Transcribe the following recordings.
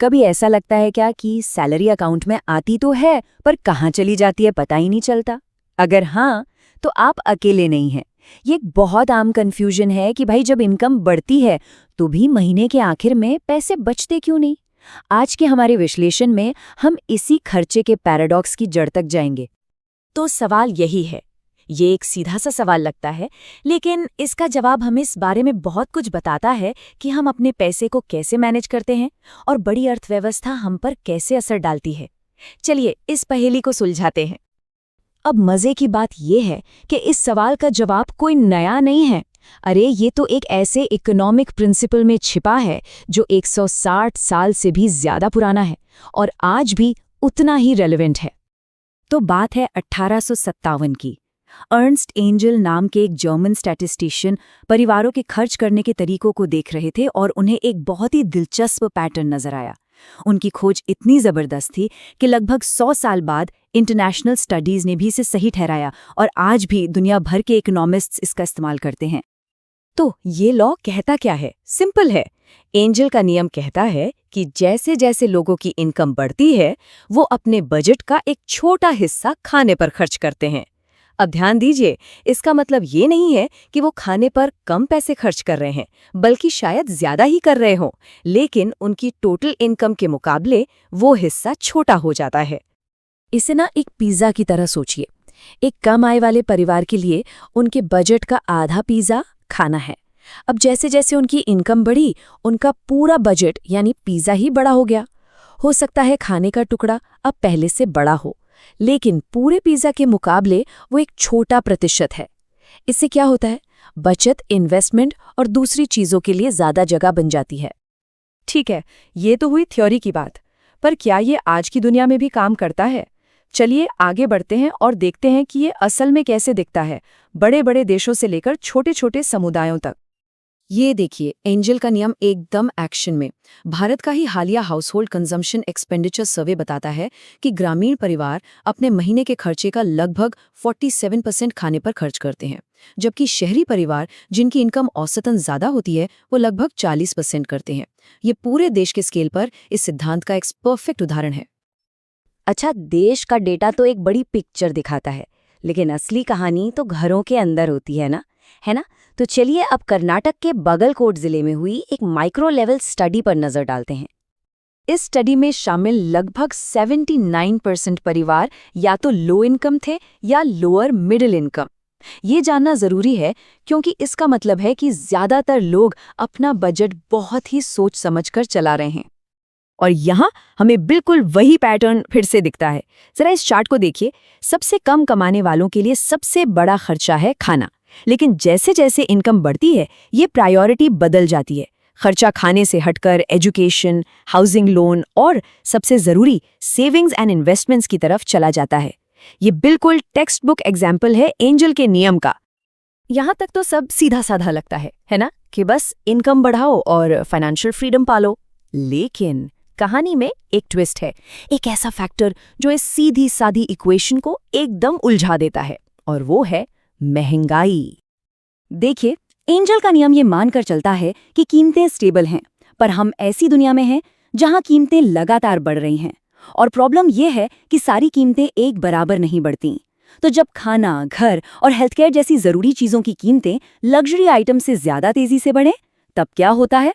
कभी ऐसा लगता है क्या कि सैलरी अकाउंट में आती तो है पर कहाँ चली जाती है पता ही नहीं चलता? अगर हाँ, तो आप अकेले नहीं हैं। ये एक बहुत आम कन्फ्यूजन है कि भाई जब इनकम बढ़ती है तो भी महीने के आखिर में पैसे बचते क्यों नहीं। आज के हमारे विश्लेषण में हम इसी खर्चे के पैराडॉक्स की जड़ तक जाएंगे। तो सवाल यही है। ये एक सीधा सा सवाल लगता है, लेकिन इसका जवाब हमें इस बारे में बहुत कुछ बताता है कि हम अपने पैसे को कैसे मैनेज करते हैं और बड़ी अर्थव्यवस्था हम पर कैसे असर डालती है। चलिए इस पहेली को सुलझाते हैं। अब मजे की बात यह है कि इस सवाल का जवाब कोई नया नहीं है। अरे ये तो एक ऐसे इकोनॉमिक प्रिंसिपल में छिपा है जो 160 साल से भी ज्यादा पुराना है और आज भी उतना ही रेलेवेंट है। तो बात है 1857 की। अर्नस्ट एंजल नाम के एक जर्मन स्टैटिस्टिशियन परिवारों के खर्च करने के तरीकों को देख रहे थे और उन्हें एक बहुत ही दिलचस्प पैटर्न नजर आया। उनकी खोज इतनी जबरदस्त थी कि लगभग 100 साल बाद इंटरनेशनल स्टडीज ने भी इसे सही ठहराया और आज भी दुनिया भर के इकोनॉमिस्ट्स इसका इस्तेमाल करते हैं। तो ये लॉ कहता क्या है? सिंपल है। एंजल का नियम कहता है कि जैसे जैसे लोगों की इनकम बढ़ती है वो अपने बजट का एक छोटा हिस्सा खाने पर खर्च करते हैं। अब ध्यान दीजिए, इसका मतलब ये नहीं है कि वो खाने पर कम पैसे खर्च कर रहे हैं, बल्कि शायद ज्यादा ही कर रहे हों, लेकिन उनकी टोटल इनकम के मुकाबले वो हिस्सा छोटा हो जाता है। इसे ना एक पिज्जा की तरह सोचिए। एक कम आय वाले परिवार के लिए उनके बजट का आधा पिज्जा खाना है। अब जैसे जैसे उनकी इनकम बढ़ी, उनका पूरा बजट यानी पिज्जा ही बड़ा हो गया। हो सकता है खाने का टुकड़ा अब पहले से बड़ा हो, लेकिन पूरे पिज्जा के मुकाबले वो एक छोटा प्रतिशत है। इससे क्या होता है? बचत, इन्वेस्टमेंट और दूसरी चीजों के लिए ज्यादा जगह बन जाती है। ठीक है, ये तो हुई थ्योरी की बात, पर क्या ये आज की दुनिया में भी काम करता है? चलिए आगे बढ़ते हैं और देखते हैं कि ये असल में कैसे दिखता है, बड़े बड़े देशों से लेकर छोटे छोटे समुदायों तक। ये देखिए, एंजल का नियम एकदम एक्शन में। भारत का ही हालिया हाउसहोल्ड कंजम्पशन एक्सपेंडिचर सर्वे बताता है कि ग्रामीण परिवार अपने महीने के खर्चे का लगभग 47% खाने पर खर्च करते हैं, जबकि शहरी परिवार जिनकी इनकम औसतन ज्यादा होती है वो लगभग 40% करते हैं। ये पूरे देश के स्केल पर इस सिद्धांत का एक परफेक्ट उदाहरण है। अच्छा, देश का डेटा तो एक बड़ी पिक्चर दिखाता है, लेकिन असली कहानी तो घरों के अंदर होती है ना? तो चलिए अब कर्नाटक के बागलकोट जिले में हुई एक माइक्रो लेवल स्टडी पर नजर डालते हैं। इस स्टडी में शामिल लगभग 79% परिवार या तो लो इनकम थे या लोअर मिडिल इनकम। ये जानना जरूरी है क्योंकि इसका मतलब है कि ज्यादातर लोग अपना बजट बहुत ही सोच समझकर चला रहे हैं। और यहाँ हमें बिल्कुल वही पैटर्न फिर से दिखता है। जरा इस चार्ट को देखिए। सबसे कम कमाने वालों के लिए सबसे बड़ा खर्चा है खाना, लेकिन जैसे जैसे इनकम बढ़ती है ये प्रायोरिटी बदल जाती है। खर्चा खाने से हटकर एजुकेशन, हाउसिंग लोन और सबसे जरूरी सेविंग्स एंड इन्वेस्टमेंट्स की तरफ चला जाता है। ये बिल्कुल टेक्स्ट बुक एग्जाम्पल है एंजल के नियम का। यहाँ तक तो सब सीधा साधा लगता है ना, कि बस इनकम बढ़ाओ और फाइनेंशियल फ्रीडम पालो। लेकिन कहानी में एक ट्विस्ट है, एक ऐसा फैक्टर जो इस सीधी सादी इक्वेशन को एकदम उलझा देता है, और वो है महंगाई। देखिए, एंजल का नियम ये मानकर चलता है कि कीमतें स्टेबल हैं, पर हम ऐसी दुनिया में हैं जहां कीमतें लगातार बढ़ रही हैं। और प्रॉब्लम ये है कि सारी कीमतें एक बराबर नहीं बढ़ती। तो जब खाना, घर और हेल्थ केयर जैसी जरूरी चीजों की कीमतें लग्जरी आइटम से ज्यादा तेजी से बढ़ें, तब क्या होता है?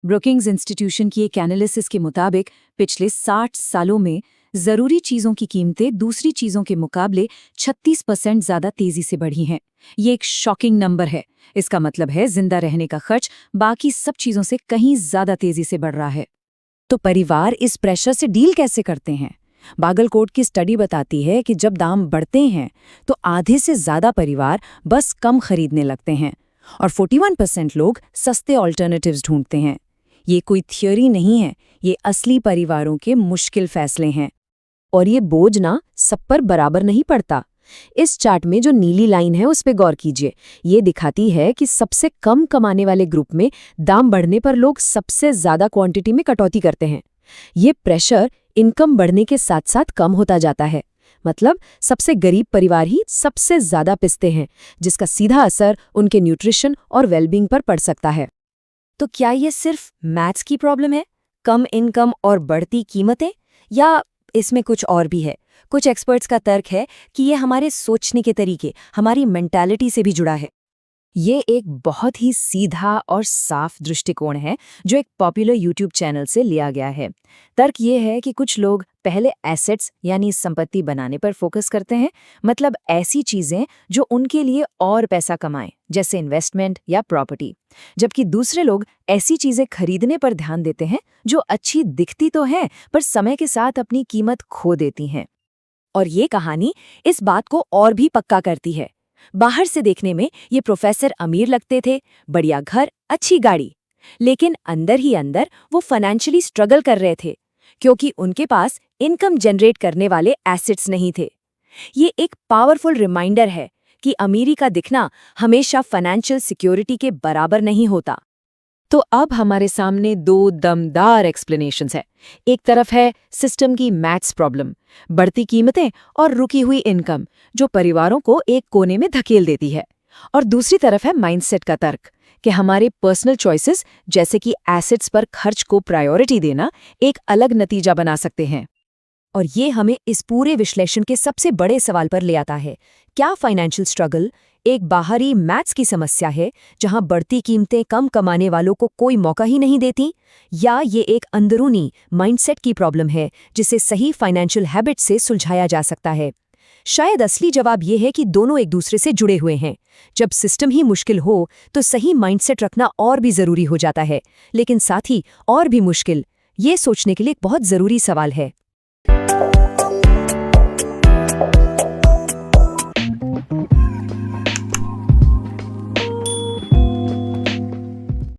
ब्रुकिंग्स इंस्टीट्यूशन की एक एनालिसिस के मुताबिक पिछले 60 सालों में जरूरी चीजों की कीमतें दूसरी चीजों के मुकाबले 36% ज्यादा तेजी से बढ़ी हैं। ये एक शॉकिंग नंबर है। इसका मतलब है जिंदा रहने का खर्च बाकी सब चीजों से कहीं ज्यादा तेजी से बढ़ रहा है। तो परिवार इस प्रेशर से डील कैसे करते हैं? बागलकोट की स्टडी बताती है कि जब दाम बढ़ते हैं तो आधे से ज्यादा परिवार बस कम खरीदने लगते हैं और 41% लोग सस्ते ऑल्टरनेटिव्स ढूंढते हैं। ये कोई थ्योरी नहीं है, ये असली परिवारों के मुश्किल फैसले हैं। और ये बोझ ना सब पर बराबर नहीं पड़ता। इस चार्ट में जो नीली लाइन है उस पे गौर कीजिए। ये दिखाती है कि सबसे कम कमाने वाले ग्रुप में दाम बढ़ने पर लोग सबसे ज्यादा क्वांटिटी में कटौती करते हैं। ये प्रेशर इनकम बढ़ने के साथ साथ कम होता जाता है। मतलब सबसे गरीब परिवार ही सबसे ज्यादा पिसते हैं, जिसका सीधा असर उनके न्यूट्रिशन और वेलबींग पर पड़ सकता है। तो क्या ये सिर्फ मैथ्स की प्रॉब्लम है? कम इनकम और बढ़ती कीमतें, या इसमें कुछ और भी है? कुछ एक्सपर्ट्स का तर्क है कि ये हमारे सोचने के तरीके, हमारी मेंटालिटी से भी जुड़ा है। ये एक बहुत ही सीधा और साफ दृष्टिकोण है जो एक पॉपुलर यूट्यूब चैनल से लिया गया है। तर्क ये है कि कुछ लोग पहले एसेट्स यानी संपत्ति बनाने पर फोकस करते हैं, मतलब ऐसी चीजें जो उनके लिए और पैसा कमाएं, जैसे इन्वेस्टमेंट या प्रॉपर्टी, जबकि दूसरे लोग ऐसी चीजें खरीदने पर ध्यान देते हैं जो अच्छी दिखती तो हैं पर समय के साथ अपनी कीमत खो देती हैं। और ये कहानी इस बात को और भी पक्का करती है। बाहर से देखने में ये प्रोफेसर अमीर लगते थे, बढ़िया घर, अच्छी गाड़ी, लेकिन अंदर ही अंदर वो फाइनेंशियली स्ट्रगल कर रहे थे क्योंकि उनके पास इनकम जनरेट करने वाले एसेट्स नहीं थे। ये एक पावरफुल रिमाइंडर है कि अमीरी का दिखना हमेशा फाइनेंशियल सिक्योरिटी के बराबर नहीं होता। तो अब हमारे सामने दो दमदार एक्सप्लेनेशंस है। एक तरफ है सिस्टम की मैथ्स प्रॉब्लम, बढ़ती कीमतें और रुकी हुई इनकम जो परिवारों को एक कोने में धकेल देती है, और दूसरी तरफ है माइंडसेट का तर्क कि हमारे पर्सनल चॉइसेस जैसे कि एसेट्स पर खर्च को प्रायोरिटी देना एक अलग नतीजा बना सकते हैं। और ये हमें इस पूरे विश्लेषण के सबसे बड़े सवाल पर ले आता है, क्या फाइनेंशियल स्ट्रगल एक बाहरी मैथ्स की समस्या है जहां बढ़ती कीमतें कम कमाने वालों को कोई मौका ही नहीं देती, या ये एक अंदरूनी माइंडसेट की प्रॉब्लम है जिसे सही फाइनेंशियल हैबिट से सुलझाया जा सकता है? शायद असली जवाब ये है कि दोनों एक दूसरे से जुड़े हुए हैं। जब सिस्टम ही मुश्किल हो तो सही माइंडसेट रखना और भी जरूरी हो जाता है, लेकिन साथ ही और भी मुश्किल, ये सोचने के लिए एक बहुत जरूरी सवाल है,